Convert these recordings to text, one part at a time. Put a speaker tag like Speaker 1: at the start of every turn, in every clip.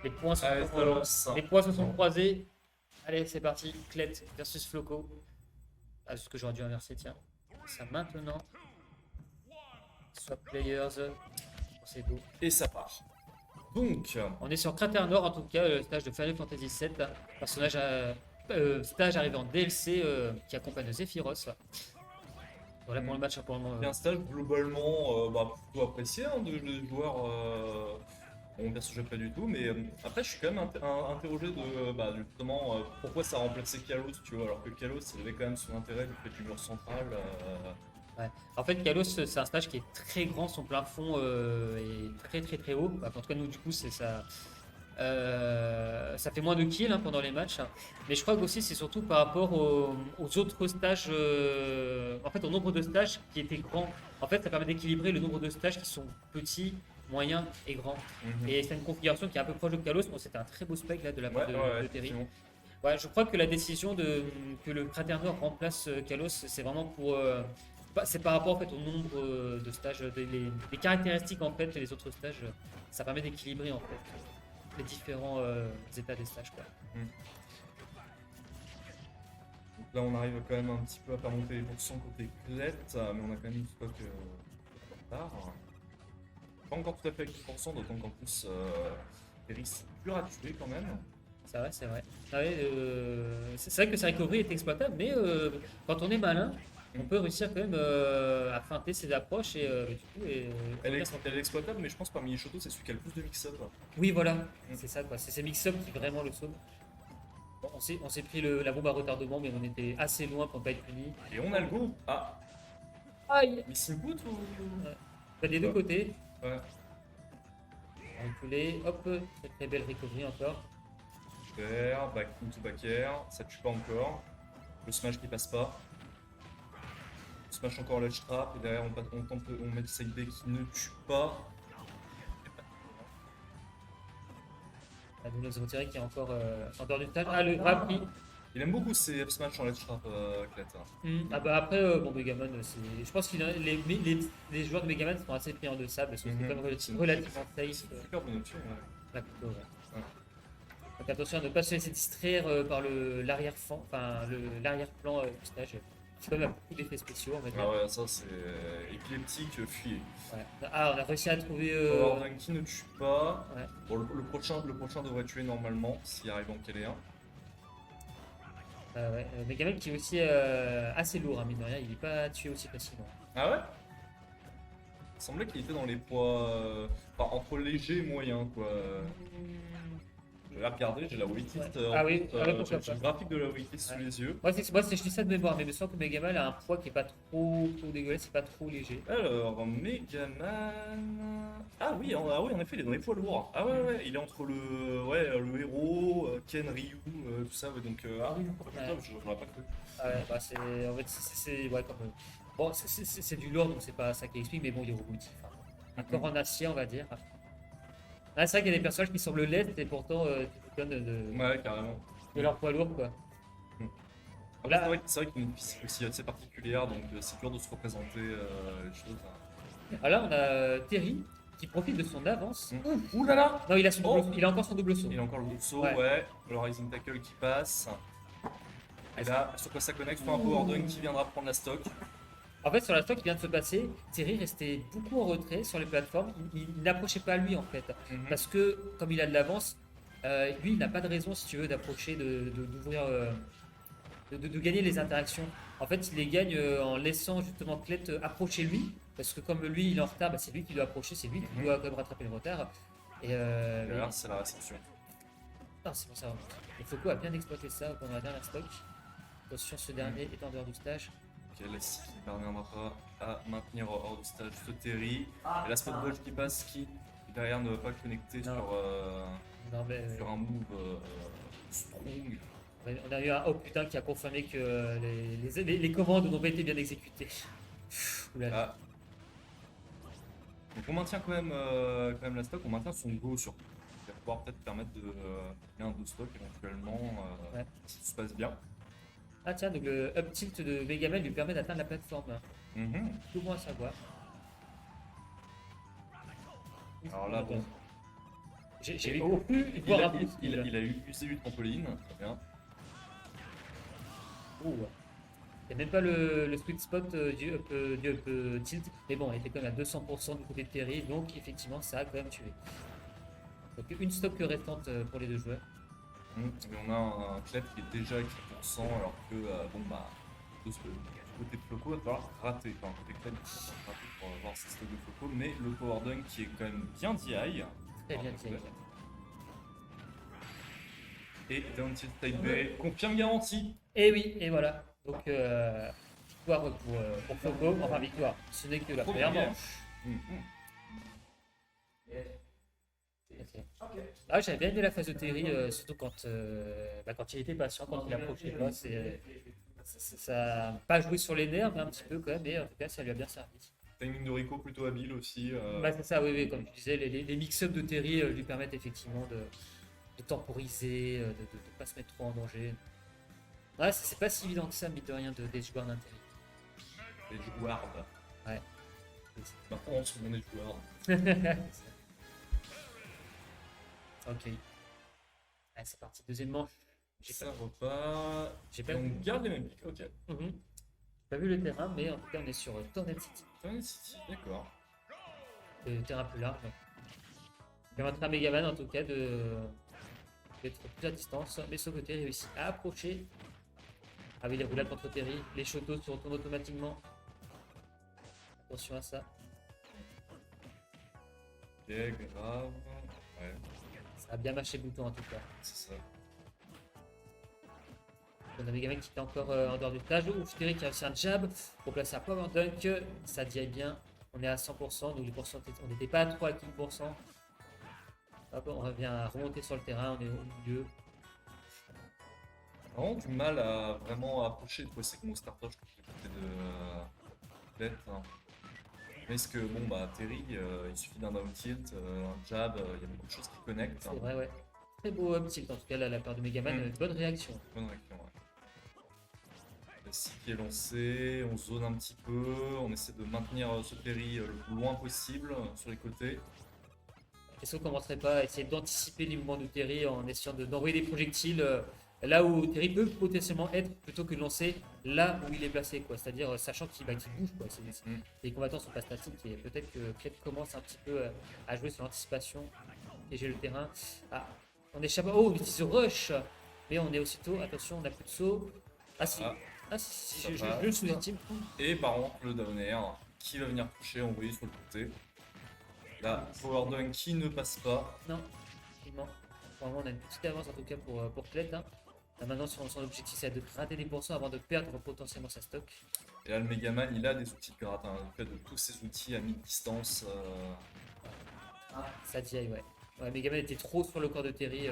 Speaker 1: Les points,
Speaker 2: Allez, ça lance.
Speaker 1: les points se sont croisés. Allez, c'est parti. Klett versus Floco. Ah, c'est ce que j'aurais dû inverser, tiens. Ça maintenant. Swap players. C'est beau.
Speaker 2: Et ça part. Donc,
Speaker 1: On est sur Cratère Nord, en tout cas, le stage de Final Fantasy VII. Personnage stage arrivé en DLC qui accompagne Zephyros. Voilà pour le match pour le moment.
Speaker 2: c'est un stage globalement plutôt apprécié de joueurs. On perso jeu pas du tout, mais après je suis quand même interrogé de justement pourquoi ça a remplacé Kalos, tu vois, alors que Kalos il avait quand même son intérêt du fait du mur central.
Speaker 1: Ouais. En fait, Kalos, c'est un stage qui est très grand, son plafond est très très très haut. Bah, en tout cas, nous, du coup, c'est ça. Ça fait moins de kills hein, pendant les matchs. Mais je crois que aussi c'est surtout par rapport aux autres stages, en fait au nombre de stages qui étaient grands. En fait ça permet d'équilibrer le nombre de stages qui sont petits, moyens et grands. Et c'est une configuration qui est un peu proche de Kalos. Bon, c'était un très beau spec là de la part de Terry.
Speaker 2: Effectivement.
Speaker 1: Ouais, je crois que la décision que le Cratère Nord remplace Kalos, c'est vraiment pour... c'est par rapport en fait, au nombre de stages, les caractéristiques en fait, les autres stages, ça permet d'équilibrer en fait les différents états des stages. Quoi.
Speaker 2: Donc là on arrive quand même un petit peu à faire monter les pourcents côté Klett, mais on a quand même une stock en retard. Pas encore tout à fait avec 10%, d'autant qu'en plus Terry c'est dur à tuer quand même.
Speaker 1: C'est vrai, c'est vrai. Ah ouais, c'est vrai que sa recovery est exploitable, mais quand on est malin, on peut réussir quand même à feinter ses approches et du coup.
Speaker 2: Elle est exploitable, mais je pense parmi les Shoto c'est celui qui a le plus de mix-up.
Speaker 1: Oui, voilà, c'est ça quoi. C'est ces mix-up qui vraiment le sauvent. Bon, on s'est pris la bombe à retardement, mais on était assez loin pour ne pas être puni.
Speaker 2: Et on a le go. Ah,
Speaker 1: Aïe!
Speaker 2: missing boot ou.
Speaker 1: Pas des deux côtés.
Speaker 2: Ouais.
Speaker 1: Reculer, hop, très très belle recovery encore.
Speaker 2: Super, back into back air, ça tue pas encore. Le smash qui passe pas. Smash encore ledge trap et derrière on met le side B qui ne tue pas.
Speaker 1: La double retirée qui est encore en dehors du stage. Ah, le grab qui.
Speaker 2: Il aime beaucoup ces F smash en ledge trap, Klett.
Speaker 1: Ah bah après, bon, Megaman, je pense que les joueurs de Megaman sont assez friands de ça parce que c'est quand même relativement safe.
Speaker 2: C'est une super bonne option.
Speaker 1: Là, plutôt, ouais. Donc attention à ne pas se laisser distraire par l'arrière-plan du stage. C'est quand même beaucoup d'effets spéciaux, on va dire.
Speaker 2: Ah ouais, ça c'est épileptique, fuyez.
Speaker 1: Ouais. Ah, on a réussi à trouver.
Speaker 2: Power Dunk qui ne tue pas.
Speaker 1: Ouais.
Speaker 2: Bon, le prochain devrait tuer normalement s'il arrive à en caler un.
Speaker 1: Ouais. Megaman qui est aussi assez lourd, hein, mine de rien, il n'est pas tué aussi facilement.
Speaker 2: Ah ouais? Il semblait qu'il était dans les poids. Enfin, entre léger et moyen quoi. Je vais regarder, j'ai la waitlist.
Speaker 1: Ah oui,
Speaker 2: J'ai le graphique de la waitlist sous les yeux.
Speaker 1: Moi, je dis ça de mémoire, mais il me semble que Megaman a un poids qui est pas trop dégueulasse, c'est pas trop léger.
Speaker 2: Alors, Megaman. Ah oui, en effet, il est dans les poids lourds. Ah ouais, il est entre le héros, Ken, Ryu, tout ça. Ouais, donc, ah oui, je l'aurais pas cru.
Speaker 1: Ah ouais, bah en fait, ouais, comme. Bon, c'est du lourd, donc c'est pas ça qui explique, mais bon, il est robotique. Hein. Un corps en acier, on va dire. Ah, c'est vrai qu'il y a des personnages qui semblent laids et pourtant tu te
Speaker 2: Ouais, carrément.
Speaker 1: de leur poids lourd, quoi.
Speaker 2: Après, c'est vrai qu'il y a une physique aussi assez particulière, donc c'est dur de se représenter les choses.
Speaker 1: Ah là, on a Terry qui profite de son avance.
Speaker 2: Ouh là là!
Speaker 1: Non, il a encore son double saut.
Speaker 2: Il a encore le double saut, ouais. Le Rising Tackle qui passe. Et là, sur quoi ça connecte, un Power Dunk qui viendra prendre la stock.
Speaker 1: En fait, sur la stock qui vient de se passer, Terry restait beaucoup en retrait sur les plateformes. Il n'approchait pas lui en fait. Parce que, comme il a de l'avance, lui, il n'a pas de raison, si tu veux, d'approcher, d'ouvrir, de gagner les interactions. En fait, il les gagne en laissant justement Klett approcher lui. Parce que comme lui, il est en retard, bah, c'est lui qui doit approcher, c'est lui qui doit quand même rattraper le retard. Et
Speaker 2: là, c'est la réception.
Speaker 1: Ah, c'est pour ça. Et Foucault a bien exploité ça pendant la dernière stock. Attention, ce dernier est en dehors du stage.
Speaker 2: Ok, là, il ne parviendra pas à maintenir hors du stage ce Terry. Et la spot dodge qui passe, qui derrière ne va pas connecter sur un move strong.
Speaker 1: On a eu un oh putain qui a confirmé que les commandes n'ont pas été bien exécutées.
Speaker 2: Ah. Donc on maintient quand même la stock, on maintient son go surtout. Il va pouvoir peut-être permettre de faire un deux stock éventuellement si tout se passe bien.
Speaker 1: Ah tiens, donc le up tilt de Megaman lui permet d'atteindre la plateforme. Tout bon à savoir.
Speaker 2: Alors là, bon.
Speaker 1: J'ai
Speaker 2: Oh,
Speaker 1: cru voir un peu.
Speaker 2: il a usé du trampoline, très bien.
Speaker 1: Oh, ouais. Il n'y a même pas le sweet spot du up tilt. Mais bon, il était quand même à 200% du côté de Terry. Donc effectivement, ça a quand même tué. Donc une stock restante pour les deux joueurs.
Speaker 2: Et on a un Klett qui est déjà à 4%, alors que, bon, bah, de ce côté de Floco, il va falloir gratter. Enfin, côté Klett, il va falloir gratter pour avoir ses stocks de Floco, mais le Power Dunk qui est quand même bien DI.
Speaker 1: Très bien tiré.
Speaker 2: Et Down Tilt Type B, confirme garantie.
Speaker 1: Et oui, et voilà. Donc victoire pour Floco. Enfin victoire. Ce n'est que la première manche. Ok. Ah, j'avais bien aimé la phase de Terry, surtout quand il était patient, quand il approchait pas. Ça n'a pas joué sur les nerfs, mais un petit peu quand même, mais en tout cas, ça lui a bien servi.
Speaker 2: Timing de Rico plutôt habile aussi.
Speaker 1: Bah, c'est ça, oui, oui, comme tu disais, les mix-up de Terry lui permettent effectivement de temporiser, de ne pas se mettre trop en danger. Ouais, c'est pas si évident que ça, mine de rien, de jouer un Terry.
Speaker 2: Les joueurs.
Speaker 1: Ouais.
Speaker 2: Maintenant, on se demande des joueurs.
Speaker 1: Ok. Allez, c'est parti, deuxième manche.
Speaker 2: Ça repart.
Speaker 1: J'ai pas
Speaker 2: Et on
Speaker 1: vu.
Speaker 2: garde les mêmes pics, ok.
Speaker 1: J'ai pas vu le terrain, mais en tout cas, on est sur Tornado City.
Speaker 2: Tornado City, d'accord.
Speaker 1: Le terrain plus large. Ça permettra à Megaman, en tout cas, d'être plus à distance. Mais ce côté réussit à approcher. Ah oui, les roulades contre Terry. Les shotos se retournent automatiquement. Attention à ça.
Speaker 2: Ok, grave. Ouais,
Speaker 1: Ça a bien marché le bouton, en tout cas.
Speaker 2: c'est ça.
Speaker 1: On a Megaman qui était encore en dehors du stage. Ouf, Terry qui a réussi un jab pour placer un power dunk. Ça dit bien. On est à 100%. Donc les pourcentages, on n'était pas à 3 à 15%. Hop, on revient à remonter sur le terrain. On est au milieu.
Speaker 2: Vraiment du mal à vraiment approcher de quoi c'est que mon starter, je trouve, du côté de Klett. Mais est-ce que, bon, bah, Terry, il suffit d'un down tilt, un jab, il y a beaucoup de choses qui connectent.
Speaker 1: C'est vrai, ouais. Très beau up tilt, en tout cas, là, la part de Megaman. Bonne réaction.
Speaker 2: Bonne réaction, ouais. Le site qui est lancé, on zone un petit peu, on essaie de maintenir ce Terry le plus loin possible sur les côtés.
Speaker 1: Est-ce qu'on commencerait pas à essayer d'anticiper les mouvements de Terry en essayant d'envoyer des projectiles là où Terry peut potentiellement être plutôt que de lancer là où il est placé, quoi. C'est-à-dire sachant qu'il bouge, quoi. Les combattants sont pas statiques et peut-être que Klett commence un petit peu à jouer sur l'anticipation, piéger le terrain. Ah, on échappe. Oh, on utilise rush, mais on est aussitôt. Attention, on n'a plus de saut. Ah si,
Speaker 2: Ça
Speaker 1: je
Speaker 2: passe.
Speaker 1: le sous-estime.
Speaker 2: Et par contre, le down air qui va venir toucher, envoyer sur le côté. Là, Power Dunk qui ne passe pas.
Speaker 1: Non, effectivement. Vraiment, on a une petite avance en tout cas pour Klett. Là, maintenant, son objectif, c'est de gratter des pourcents avant de perdre potentiellement sa stock.
Speaker 2: Et là, le Megaman, il a des outils de gratte. Le fait de tous ces outils à mi-distance.
Speaker 1: Ça dit, ouais. Ouais, Megaman était trop sur le corps de Terry.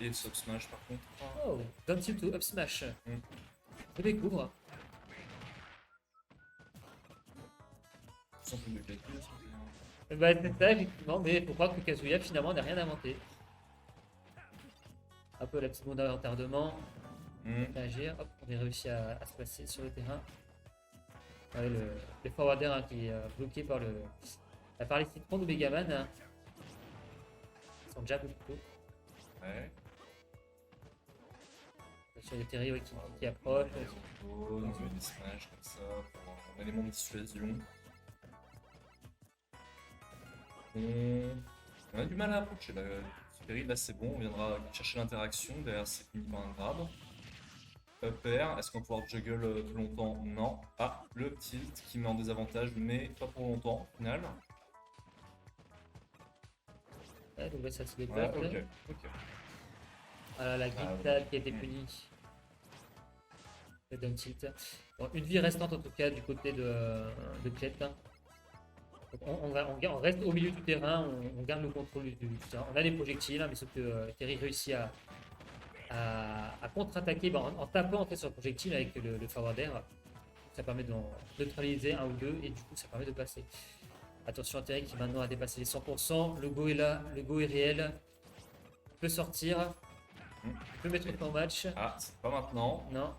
Speaker 2: Et Sub Smash, par contre.
Speaker 1: Oh, down tilt to up smash. Je découvre.
Speaker 2: Sans plus de calcul.
Speaker 1: Bah, c'est ça, effectivement, mais faut croire que Kazuya finalement n'a rien inventé. Un peu la petite bombe à retardement. Agir. Hop, on a réussi à se placer sur le terrain. Ouais, le forwarder hein, qui est bloqué par les citrons de Megaman. Hein. Son jab plutôt.
Speaker 2: Ouais.
Speaker 1: Sur les Terry ouais, qui approche.
Speaker 2: On met des smash comme ça pour un élément de dissuasion. On a du mal à approcher là. Terry, là c'est bon, on viendra chercher l'interaction. Derrière, c'est fini par un grab. Up air, est-ce qu'on va pouvoir juggle plus longtemps? Non. Ah, le tilt qui met en désavantage, mais pas pour longtemps au final.
Speaker 1: Ouais, donc là, ça se déplace.
Speaker 2: Ouais, ok.
Speaker 1: Voilà la glissade qui a été punie. Le down tilt. Bon, une vie restante en tout cas du côté de Klett. Hein. On reste au milieu du terrain, on garde le contrôle du terrain. On a des projectiles, hein, mais sauf que Terry réussit à contre-attaquer en tapant en fait, sur le projectile avec le forwarder. Ça permet de neutraliser un ou deux et du coup ça permet de passer. Attention à Terry qui maintenant a dépassé les 100%. Le go est là, le go est réel. Il peut sortir. Il peut mettre fin au match.
Speaker 2: Ah, c'est pas maintenant.
Speaker 1: Non.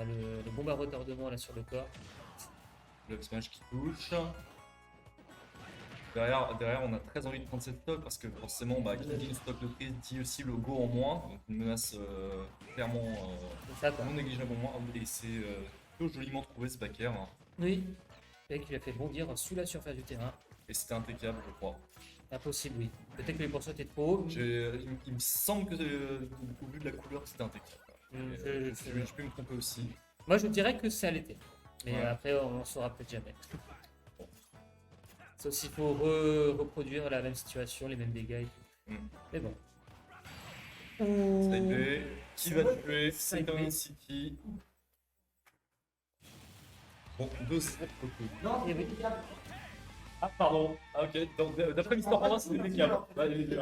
Speaker 1: Le bombe à retardement là sur le corps.
Speaker 2: Le up smash qui touche. derrière, on a très envie de prendre cette stock parce que forcément, qui dit une stock de prise dit aussi le go en moins, donc une menace clairement
Speaker 1: C'est ça, quoi.
Speaker 2: non négligeable en moins. Et c'est plutôt joliment trouvé ce backer, hein.
Speaker 1: Oui. Le mec, il a fait bondir sous la surface du terrain.
Speaker 2: Et c'était impeccable, je crois.
Speaker 1: Impossible, oui. Peut-être que les pourcents étaient trop hauts.
Speaker 2: Il me semble que au vu de la couleur, c'était impeccable. Je peux me tromper aussi.
Speaker 1: Moi, je dirais que ça l'était. Mais
Speaker 2: Ouais.
Speaker 1: après, on en saura peut-être jamais. Sauf s'il faut reproduire la même situation, les mêmes dégâts et tout.
Speaker 2: Mm.
Speaker 1: Mais bon.
Speaker 2: Side B, qui va tuer
Speaker 1: Side
Speaker 2: Second
Speaker 1: B.
Speaker 2: City. Bon, 2-0 côté.
Speaker 1: Non, il y avait...
Speaker 2: Ah, pardon. Ah, ok. Donc, d'après Mister Panda, c'était impeccable. Bah, il est